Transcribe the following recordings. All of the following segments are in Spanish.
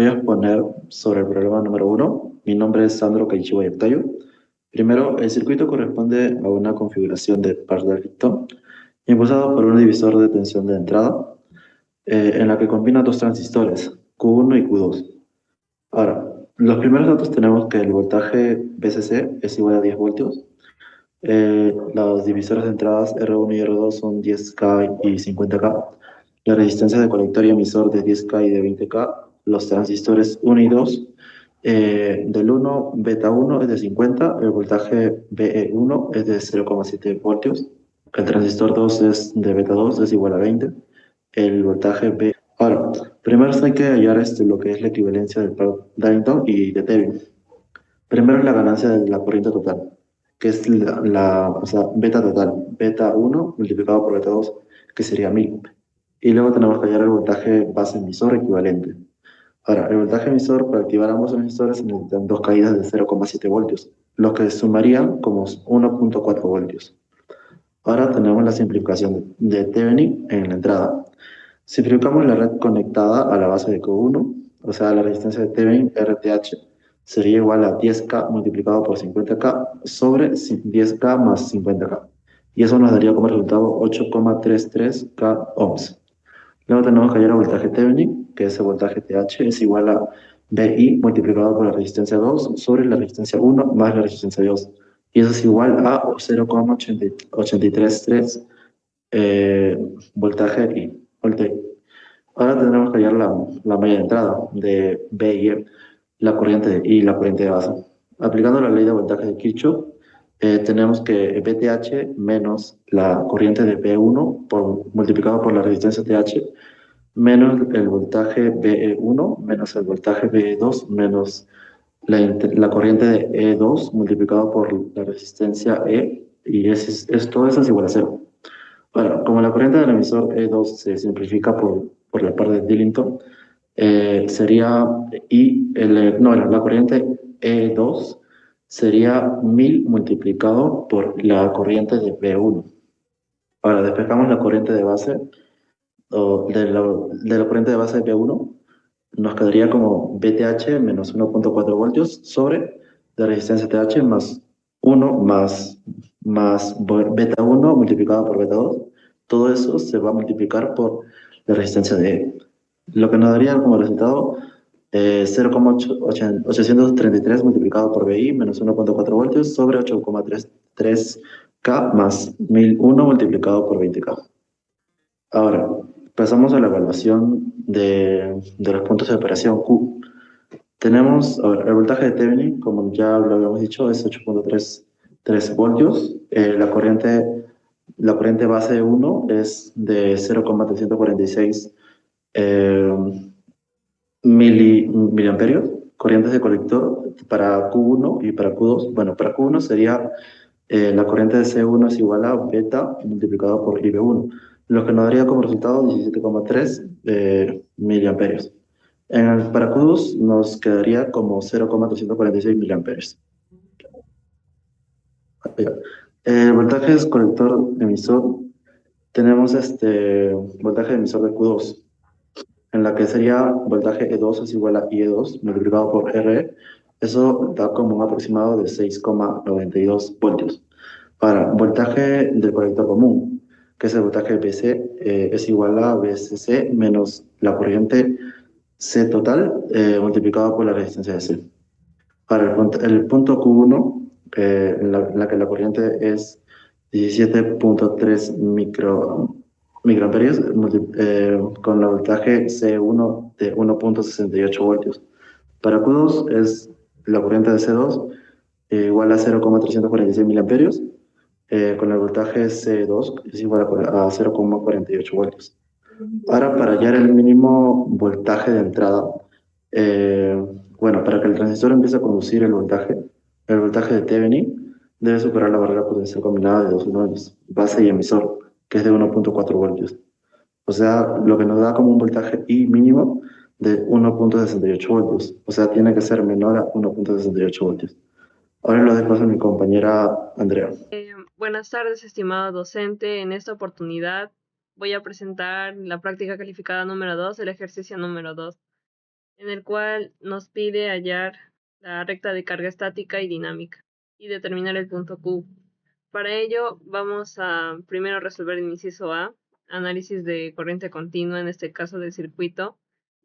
voy a exponer sobre el problema número uno. Mi nombre es Sandro Keiichiwa Yeptayo. Primero, el circuito corresponde a una configuración de par de Licton impulsado por un divisor de tensión de entrada en la que combina dos transistores, Q1 y Q2. Ahora, los primeros datos tenemos que el voltaje VCC es igual a 10 voltios. Los divisores de entradas R1 y R2 son 10K y 50K. La resistencia de colector y emisor de 10K y de 20K. Los transistores 1 y 2. Del 1, beta 1 es de 50. El voltaje BE1 es de 0,7 voltios. El transistor 2 es de beta 2, es igual a 20. El voltaje B. Ahora, primero hay que hallar lo que es la equivalencia del par Darrington y de Thevin. Primero es la ganancia de la corriente total, que es o sea, beta total, beta 1 multiplicado por beta 2, que sería 1000. Y luego tenemos que hallar el voltaje base emisor equivalente. Ahora, el voltaje emisor, para activar ambos emisores, se necesitan dos caídas de 0,7 voltios, lo que sumarían como 1,4 voltios. Ahora tenemos la simplificación de Thevenin en la entrada. Simplificamos la red conectada a la base de Q1, o sea, la resistencia de Thevenin, RTH, sería igual a 10K multiplicado por 50K sobre 10K más 50K. Y eso nos daría como resultado 8,33K ohms. Luego tenemos que hallar el voltaje Thevenin, que ese voltaje TH es igual a BI multiplicado por la resistencia 2 sobre la resistencia 1 más la resistencia 2. Y eso es igual a 0,833 voltaje I. Ahora tendremos que hallar la malla de entrada de B y E, la corriente de base. Aplicando la ley de voltaje de Kirchhoff, tenemos que VTH menos la corriente de B1 multiplicado por la resistencia TH menos el voltaje BE1 menos el voltaje BE2 menos la corriente de E2 multiplicado por la resistencia E, y todo eso es igual a cero. Bueno, como la corriente del emisor E2 se simplifica por la parte de Dillington, sería no, la corriente E2 sería 1000 multiplicado por la corriente de B1. Ahora despejamos la corriente de base, o de la corriente de base de B1, nos quedaría como VTH menos 1,4 voltios sobre la resistencia TH más 1 más beta 1 multiplicado por beta 2. Todo eso se va a multiplicar por la resistencia de E. Lo que nos daría como resultado 0,833 multiplicado por BI menos 1,4 voltios sobre 8,33K más 1001 multiplicado por 20K. Ahora, pasamos a la evaluación de los puntos de operación Q. Tenemos, a ver, el voltaje de Thevenin, como ya lo habíamos dicho, es 8,33 voltios. La corriente base 1 es de 0,346 eh, miliamperios. Corrientes de colector para Q1 y para Q2. Bueno, para Q1 sería la corriente de C1 es igual a beta multiplicado por IB1, lo que nos daría como resultado 17,3 miliamperios. Para Q2 nos quedaría como 0,346 miliamperios. El voltaje es colector emisor. Tenemos voltaje emisor de Q2, en la que sería voltaje E2 es igual a IE2 multiplicado por RE. Eso da como un aproximado de 6,92 voltios. Para voltaje del colector común, que es el voltaje BC, es igual a BCC menos la corriente C total multiplicado por la resistencia de C. Para el punto Q1, en la que la corriente es 17,3 microamperios, con el voltaje C1 de 1,68 voltios. Para Q2 es la corriente de C2 igual a 0,346 miliamperios, con el voltaje C2 es igual a 0,48 voltios. Ahora, para hallar el mínimo voltaje de entrada, eh, bueno, para que el transistor empiece a conducir el voltaje de Thevenin debe superar la barrera potencial combinada de dos nodos, base y emisor, que es de 1,4 voltios. O sea, lo que nos da como un voltaje I mínimo de 1,68 voltios. O sea, tiene que ser menor a 1,68 voltios. Ahora lo dejo a mi compañera Andrea. Buenas tardes, estimado docente. En esta oportunidad voy a presentar la práctica calificada número 2, el ejercicio número 2. en el cual nos pide hallar la recta de carga estática y dinámica y determinar el punto Q. Para ello vamos a primero resolver el inciso A, análisis de corriente continua, en este caso del circuito,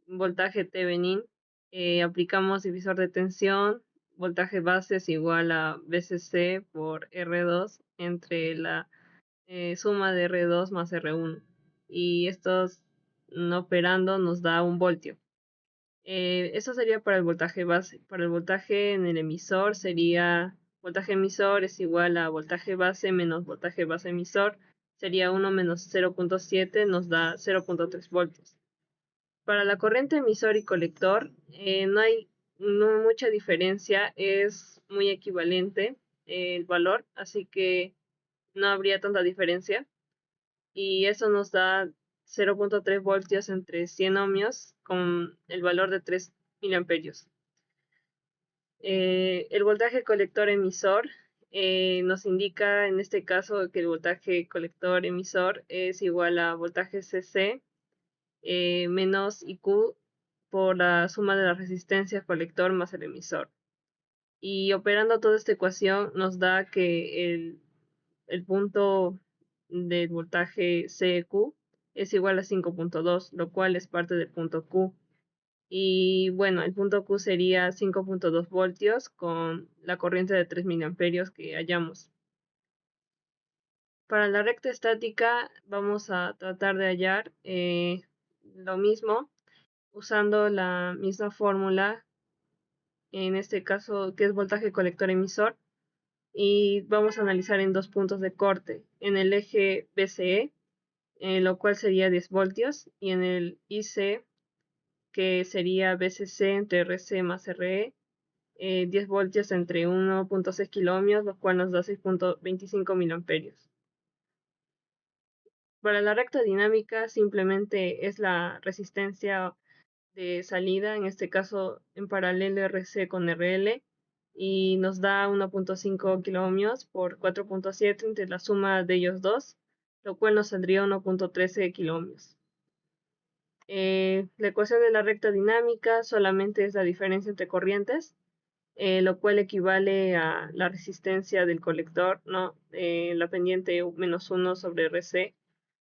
voltaje Thevenin, aplicamos divisor de tensión, voltaje base es igual a VCC por R2 entre la suma de R2 más R1, y estos operando nos da 1 voltio. Eso sería para el voltaje base. Para el voltaje en el emisor sería voltaje emisor es igual a voltaje base menos voltaje base emisor. Sería 1 menos 0.7, nos da 0.3 voltios. Para la corriente emisor y colector no hay mucha diferencia, es muy equivalente el valor, así que no habría tanta diferencia. Y eso nos da 0.3 voltios entre 100 ohmios con el valor de 3 miliamperios. El voltaje colector emisor nos indica en este caso que el voltaje colector emisor es igual a voltaje CC menos IQ por la suma de la resistencia colector más el emisor. Y operando toda esta ecuación nos da que el punto del voltaje CQ es igual a 5.2, lo cual es parte del punto Q. Y bueno, el punto Q sería 5.2 voltios con la corriente de 3 miliamperios que hallamos. Para la recta estática vamos a tratar de hallar lo mismo usando la misma fórmula, en este caso que es voltaje colector emisor, y vamos a analizar en 2 puntos de corte, en el eje BCE, lo cual sería 10 voltios, y en el IC, que sería BCC entre RC más RE, 10 voltios entre 1.6 kiloohmios, lo cual nos da 6.25 miliamperios. Para la recta dinámica simplemente es la resistencia de salida, en este caso en paralelo RC con RL, y nos da 1.5 kiloohmios por 4.7 entre la suma de ellos dos, lo cual nos saldría 1.13 kiloohmios. La ecuación de la recta dinámica solamente es la diferencia entre corrientes, lo cual equivale a la resistencia del colector, ¿no? La pendiente menos 1 sobre RC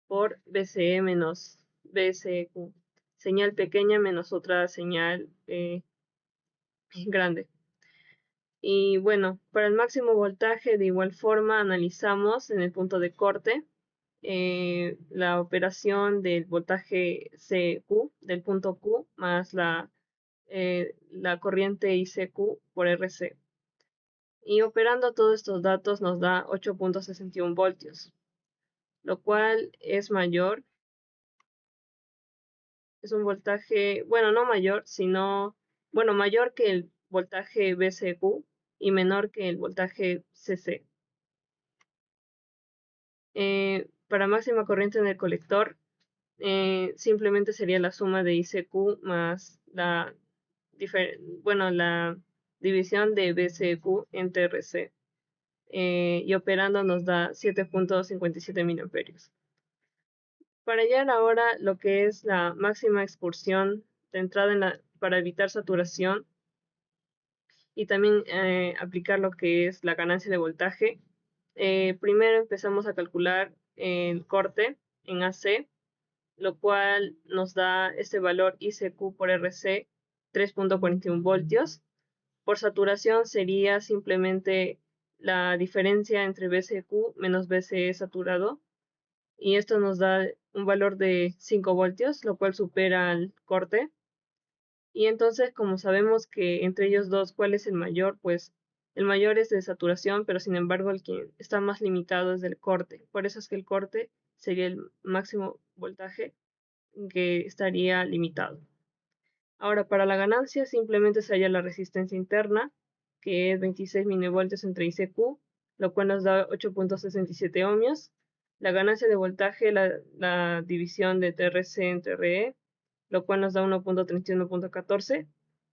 por BCE menos BSQ. Señal pequeña menos otra señal grande. Y bueno, para el máximo voltaje de igual forma analizamos en el punto de corte la operación del voltaje CQ del punto Q más la corriente ICQ por RC. Y operando todos estos datos nos da 8.61 voltios, lo cual es mayor, es un voltaje, bueno, no mayor, sino, bueno, mayor que el voltaje BCQ y menor que el voltaje CC. Para máxima corriente en el colector, simplemente sería la suma de ICQ más la división de BCQ entre RC. Y operando nos da 7.57 miliamperios. Para hallar ahora lo que es la máxima expulsión de entrada para evitar saturación y también aplicar lo que es la ganancia de voltaje, primero empezamos a calcular el corte en AC, lo cual nos da este valor ICQ por RC 3.41 voltios. Por saturación sería simplemente la diferencia entre BCQ menos BCE saturado, y esto nos da un valor de 5 voltios, lo cual supera el corte. Y entonces, como sabemos que entre ellos dos, ¿cuál es el mayor? Pues el mayor es de saturación, pero sin embargo el que está más limitado es del corte. Por eso es que el corte sería el máximo voltaje que estaría limitado. Ahora, para la ganancia simplemente se halla la resistencia interna, que es 26 milivoltios entre ICQ, lo cual nos da 8.67 ohmios. La ganancia de voltaje, la división de TRC entre RE, lo cual nos da 1.31.14.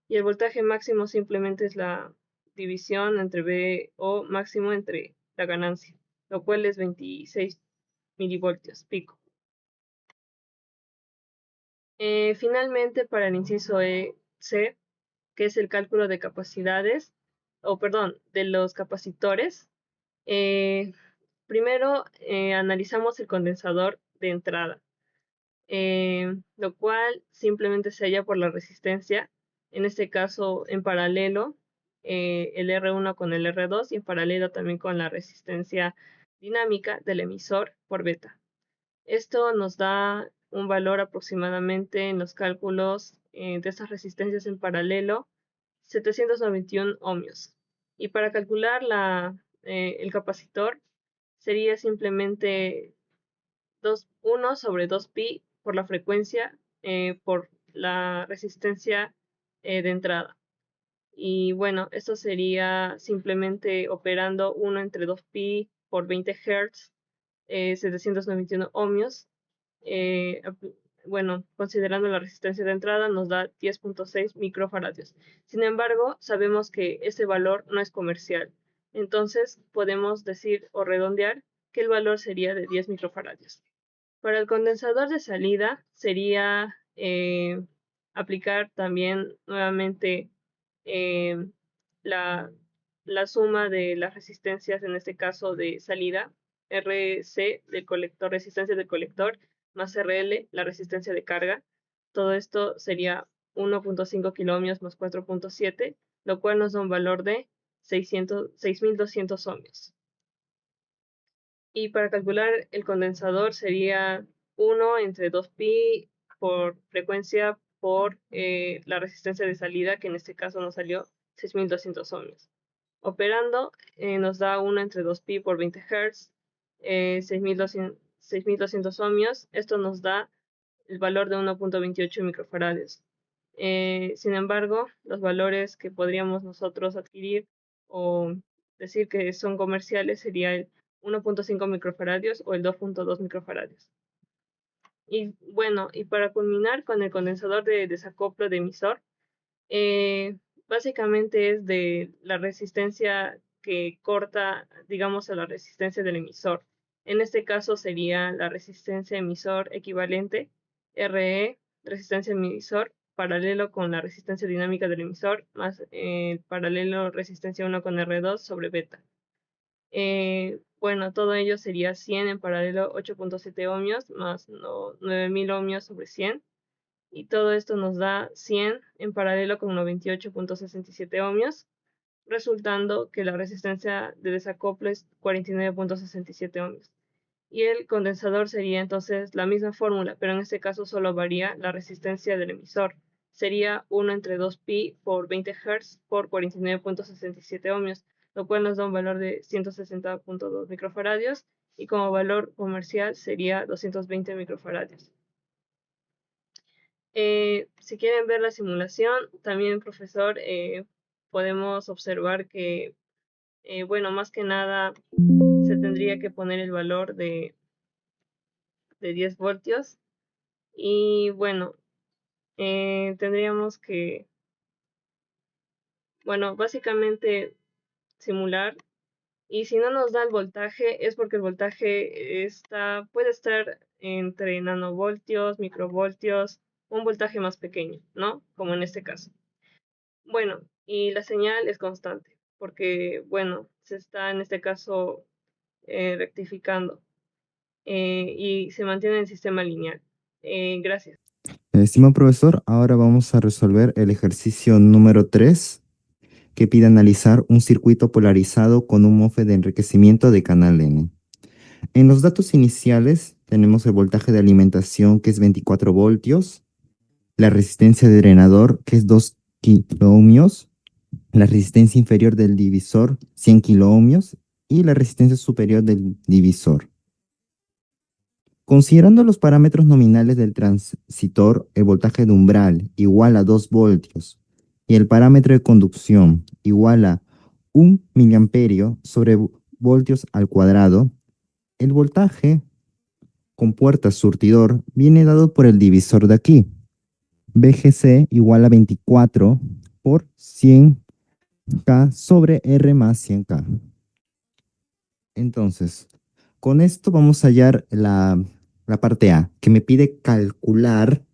Y el voltaje máximo simplemente es la división entre B o máximo entre la ganancia, lo cual es 26 milivoltios pico. Finalmente, para el inciso E, C, que es el cálculo de capacidades, o perdón, de los capacitores. Primero analizamos el condensador de entrada, lo cual simplemente se halla por la resistencia, en este caso en paralelo el R1 con el R2 y en paralelo también con la resistencia dinámica del emisor por beta. Esto nos da un valor aproximadamente en los cálculos de estas resistencias en paralelo 791 ohmios. Y para calcular el capacitor sería simplemente 1 sobre 2pi por la frecuencia por la resistencia de entrada. Y bueno, esto sería simplemente operando 1 entre 2pi por 20 Hz, 791 ohmios. Bueno, considerando la resistencia de entrada, nos da 10.6 microfaradios. Sin embargo, sabemos que ese valor no es comercial. Entonces, podemos decir o redondear que el valor sería de 10 microfaradios. Para el condensador de salida sería aplicar también nuevamente eh, la, la suma de las resistencias, en este caso de salida, RC del colector, resistencia del colector, más RL, la resistencia de carga. Todo esto sería 1.5 kiloohmios más 4.7, lo cual nos da un valor de 6.200 ohmios. Y para calcular el condensador sería 1 entre 2pi por frecuencia por la resistencia de salida, que en este caso nos salió 6.200 ohmios. Operando nos da 1 entre 2pi por 20 Hz, 6.200 ohmios. Esto nos da el valor de 1.28 microfaradios. Sin embargo, los valores que podríamos nosotros adquirir o decir que son comerciales sería el 1.5 microfaradios o el 2.2 microfaradios. Y bueno, y para culminar con el condensador de desacoplo de emisor, básicamente es de la resistencia que corta, digamos, a la resistencia del emisor. En este caso sería la resistencia emisor equivalente, RE, resistencia emisor, paralelo con la resistencia dinámica del emisor, más paralelo resistencia 1 con R2 sobre beta. Bueno, todo ello sería 100 en paralelo 8.7 ohmios más 9000 ohmios sobre 100. Y todo esto nos da 100 en paralelo con 98.67 ohmios, resultando que la resistencia de desacoplo es 49.67 ohmios. Y el condensador sería entonces la misma fórmula, pero en este caso solo varía la resistencia del emisor. Sería 1 entre 2pi por 20 Hz por 49.67 ohmios, lo cual nos da un valor de 160.2 microfaradios y como valor comercial sería 220 microfaradios. Si quieren ver la simulación, también, profesor, podemos observar que, bueno, más que nada se tendría que poner el valor de 10 voltios y bueno, tendríamos que, bueno, básicamente simular. Y si no nos da el voltaje, es porque el voltaje puede estar entre nanovoltios, microvoltios, un voltaje más pequeño, ¿no? Como en este caso. Bueno, y la señal es constante, porque, bueno, se está en este caso rectificando y se mantiene el sistema lineal. Gracias. Estimado profesor, ahora vamos a resolver el ejercicio número 3, que pide analizar un circuito polarizado con un MOSFET de enriquecimiento de canal N. En los datos iniciales tenemos el voltaje de alimentación, que es 24 voltios, la resistencia de drenador, que es 2 kiloohmios, la resistencia inferior del divisor, 100 kiloohmios, y la resistencia superior del divisor. Considerando los parámetros nominales del transistor, el voltaje de umbral igual a 2 voltios y el parámetro de conducción igual a 1 miliamperio sobre voltios al cuadrado, el voltaje con puerta surtidor viene dado por el divisor de aquí. VGC igual a 24 por 100K sobre R más 100K. Entonces, con esto vamos a hallar la parte A, que me pide calcular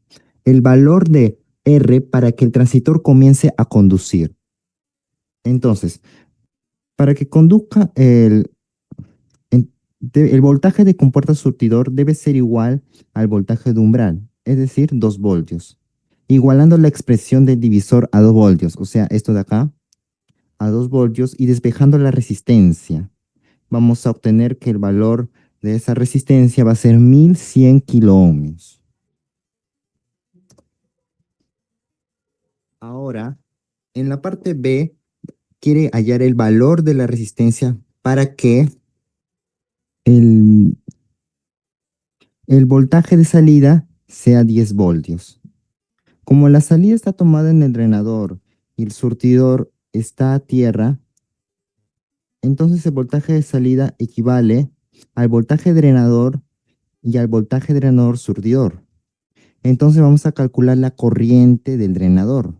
el valor de R para que el transistor comience a conducir. Entonces, para que conduzca el voltaje de compuerta surtidor debe ser igual al voltaje de umbral, es decir, 2 voltios, igualando la expresión del divisor a 2 voltios, o sea, esto de acá, a 2 voltios y despejando la resistencia. Vamos a obtener que el valor de esa resistencia va a ser 1100 kiloohmios. Ahora, en la parte B, quiere hallar el valor de la resistencia para que el, el voltaje de salida sea 10 voltios. Como la salida está tomada en el drenador y el surtidor está a tierra, entonces el voltaje de salida equivale al voltaje drenador y al voltaje drenador surtidor. Entonces vamos a calcular la corriente del drenador.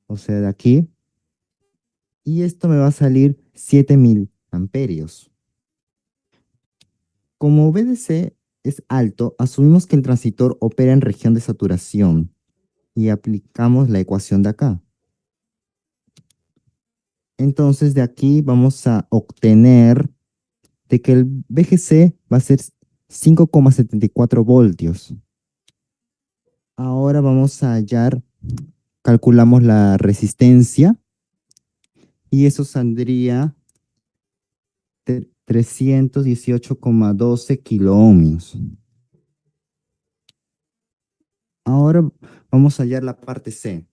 O sea, de aquí. Y esto me va a salir 7000 amperios. Como VDC es alto, asumimos que el transistor opera en región de saturación y aplicamos la ecuación de acá. Entonces de aquí vamos a obtener de que el VGC va a ser 5,74 voltios. Ahora vamos a hallar, calculamos la resistencia y eso saldría 318,12 kiloohmios. Ahora vamos a hallar la parte C,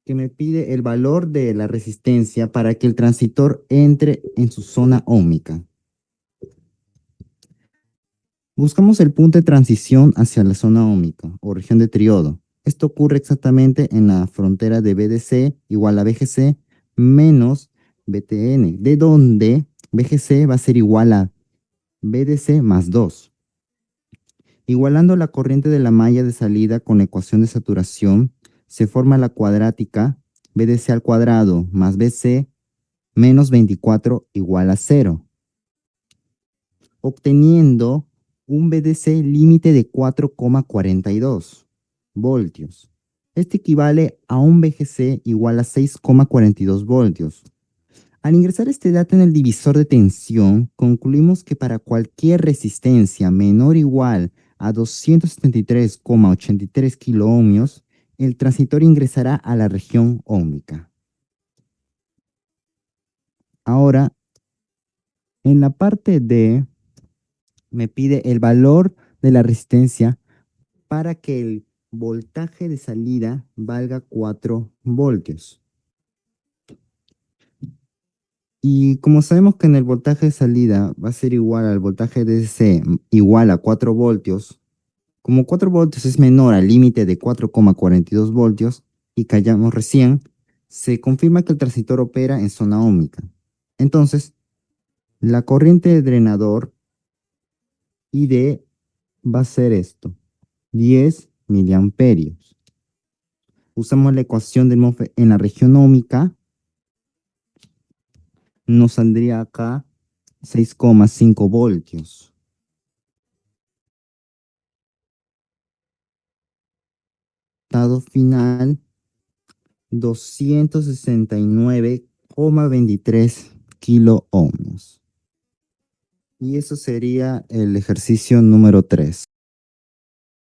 que me pide el valor de la resistencia para que el transistor entre en su zona óhmica. Buscamos el punto de transición hacia la zona óhmica o región de triodo. Esto ocurre exactamente en la frontera de VDC igual a VGC menos VTN, de donde VGC va a ser igual a VDC más 2. Igualando la corriente de la malla de salida con la ecuación de saturación, se forma la cuadrática VDC al cuadrado más VC menos 24 igual a 0, obteniendo un VDC límite de 4,42 voltios. Este equivale a un VGC igual a 6,42 voltios. Al ingresar este dato en el divisor de tensión, concluimos que para cualquier resistencia menor o igual a 273,83 kiloohmios, el transistor ingresará a la región óhmica. Ahora, en la parte D, me pide el valor de la resistencia para que el voltaje de salida valga 4 voltios. Y como sabemos que en el voltaje de salida va a ser igual al voltaje de DC igual a 4 voltios, como 4 voltios es menor al límite de 4,42 voltios y que hallamos recién, se confirma que el transistor opera en zona óhmica. Entonces, la corriente de drenador ID va a ser esto, 10 miliamperios. Usamos la ecuación del MOSFET en la región óhmica, nos saldría acá 6,5 voltios. Resultado final 269,23 kiloohmios. Y eso sería el ejercicio número 3.